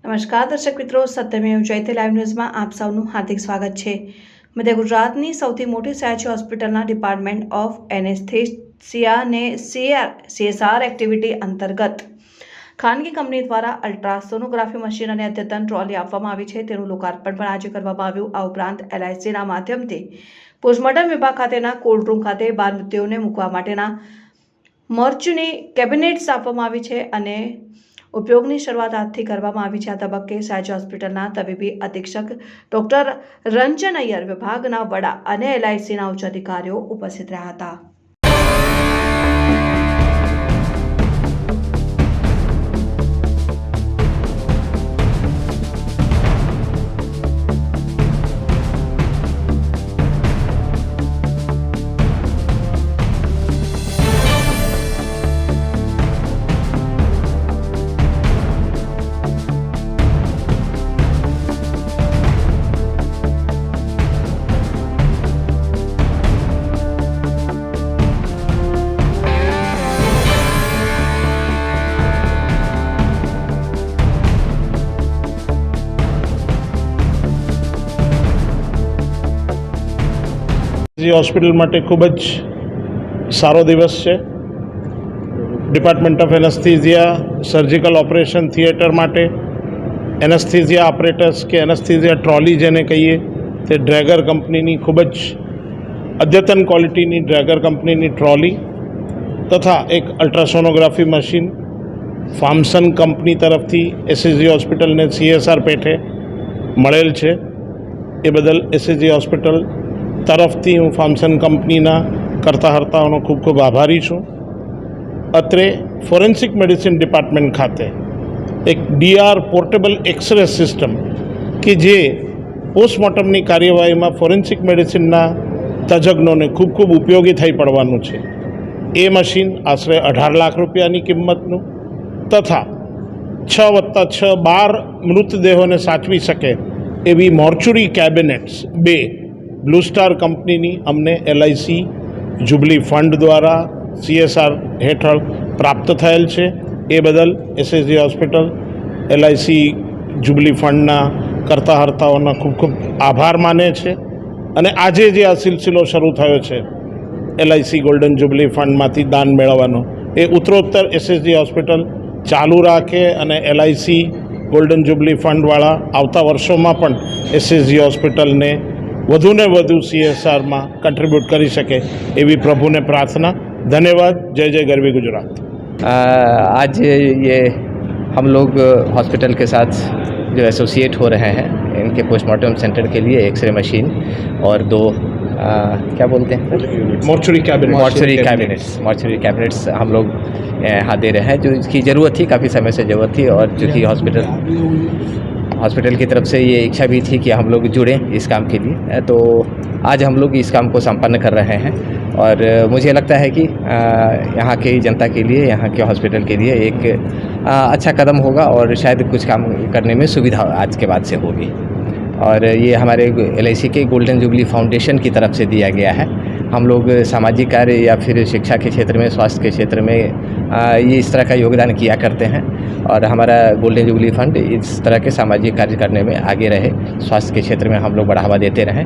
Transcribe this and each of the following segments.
નમસ્કાર દર્શક મિત્રો, સત્યમેવ જયતે લાઈવ ન્યૂઝમાં આપ સૌનું હાર્દિક સ્વાગત છે। મધ્ય ગુજરાતની સૌથી મોટી સયાજી હોસ્પિટલના ડિપાર્ટમેન્ટ ઓફ એનેસ્થેસિયાને CSR એક્ટિવિટી અંતર્ગત ખાનગી કંપની દ્વારા અલ્ટ્રાસોનોગ્રાફી મશીન અને અદ્યતન ટ્રોલી આપવામાં આવી છે, તેનું લોકાર્પણ પણ આજે કરવામાં આવ્યું। આ ઉપરાંત LICના માધ્યમથી પોસ્ટમોર્ટમ વિભાગ ખાતેના કોલ્ડ રૂમ ખાતે બાળ મૃત્યુઓને મૂકવા માટેના મોર્ચની કેબિનેટ્સ આપવામાં આવી છે અને ઉપયોગની શરૂઆત આજથી કરવામાં આવી છે। આ તબક્કે સયાજી હોસ્પિટલના તબીબી અધિક્ષક ડોક્ટર રંજન અય્યર, વિભાગના વડા અને LICના ઉચ્ચ અધિકારીઓ ઉપસ્થિત રહ્યા હતા। હોસ્પિટલ માટે ખૂબ જ સારો દિવસ છે। Department of anaesthesia surgical operation theatre માટે એનેસ્થેસિયા ઓપરેટર્સ કે એનેસ્થેસિયા ટ્રોલી જેને કહીએ તે ડ્રેગર કંપનીની ખૂબ જ અદ્યતન ક્વોલિટીની ડ્રેગર કંપનીની ટ્રોલી તથા એક અલ્ટ્રાસોનોગ્રાફી મશીન ફાર્મસન કંપની તરફથી SSG હોસ્પિટલને CSR પેઠે મળેલ છે। એ બદલ SSG હોસ્પિટલ તરફથી હું ફાર્મસન કંપનીના કરતા હર્તાઓનો ખૂબ ખૂબ આભારી છું। અત્રે ફોરેન્સિક મેડિસિન ડિપાર્ટમેન્ટ ખાતે એક DR પોર્ટેબલ એક્સરે સિસ્ટમ કે જે પોસ્ટમોર્ટમની કાર્યવાહીમાં ફોરેન્સિક મેડિસિનના તજજ્ઞોને ખૂબ ખૂબ ઉપયોગી થઈ પડવાનું છે। એ મશીન આશરે 18 લાખ રૂપિયાની કિંમતનું તથા 6+6 12 મૃતદેહોને સાચવી શકે એવી મોર્ચુરી કેબિનેટ્સ 2 બ્લુ સ્ટાર કંપનીની અમને LIC જુબલી ફંડ દ્વારા CSR હેઠળ પ્રાપ્ત થયેલ છે। એ બદલ SSG હોસ્પિટલ LIC જુબલી ફંડના કરતા હર્તાઓના ખૂબ ખૂબ આભાર માને છે અને આજે જે આ સિલસિલો શરૂ થયો છે LIC ગોલ્ડન જુબલી ફંડમાંથી દાન મેળવવાનો, એ ઉત્તરોત્તર SSG હોસ્પિટલ ચાલુ રાખે અને LIC ગોલ્ડન જુબલી ફંડવાળા આવતા વર્ષોમાં પણ SSG હોસ્પિટલને વધુને વધુ CSRમાં कंट्रीब्यूट કરી શકે એવી પ્રભુને प्रार्थना। धन्यवाद। जय जय गरवी गुजरात। आज ये हम लोग हॉस्पिटल के साथ जो एसोसिएट हो रहे हैं, इनके पोस्टमार्टम सेंटर के लिए एक्सरे मशीन और 2 क्या बोलते हैं मॉर्चुरी कैबिनेट्स हम लोग यहाँ दे रहे हैं, जो इसकी ज़रूरत थी, काफ़ी समय से ज़रूरत थी। और चूँकि हॉस्पिटल की तरफ से ये इच्छा भी थी कि हम लोग जुड़ें इस काम के लिए, तो आज हम लोग इस काम को संपन्न कर रहे हैं। और मुझे लगता है कि यहाँ की जनता के लिए, यहाँ के हॉस्पिटल के लिए एक अच्छा कदम होगा और शायद कुछ काम करने में सुविधा आज के बाद से होगी। और ये हमारे LIC के गोल्डन जुबली फाउंडेशन की तरफ से दिया गया है। हम लोग सामाजिक कार्य या फिर शिक्षा के क्षेत्र में, स्वास्थ्य के क्षेत्र में ये इस तरह का योगदान किया करते हैं और हमारा गोल्डन जुबली फंड इस तरह के सामाजिक कार्य करने में आगे रहे, स्वास्थ्य के क्षेत्र में हम लोग बढ़ावा देते रहें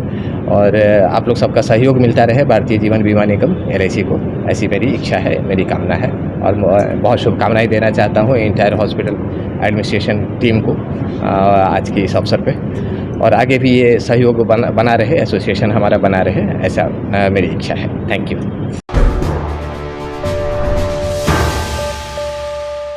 और आप लोग सबका सहयोग मिलता रहे भारतीय जीवन बीमा निगम LIC को, ऐसी मेरी इच्छा है, मेरी कामना है। और बहुत शुभकामनाएं देना चाहता हूँ इंटायर हॉस्पिटल एडमिनिस्ट्रेशन टीम को आज के इस अवसर पे, और आगे भी ये सहयोग बना रहे, एसोसिएशन हमारा बना रहे, ऐसा मेरी इच्छा है। Thank you.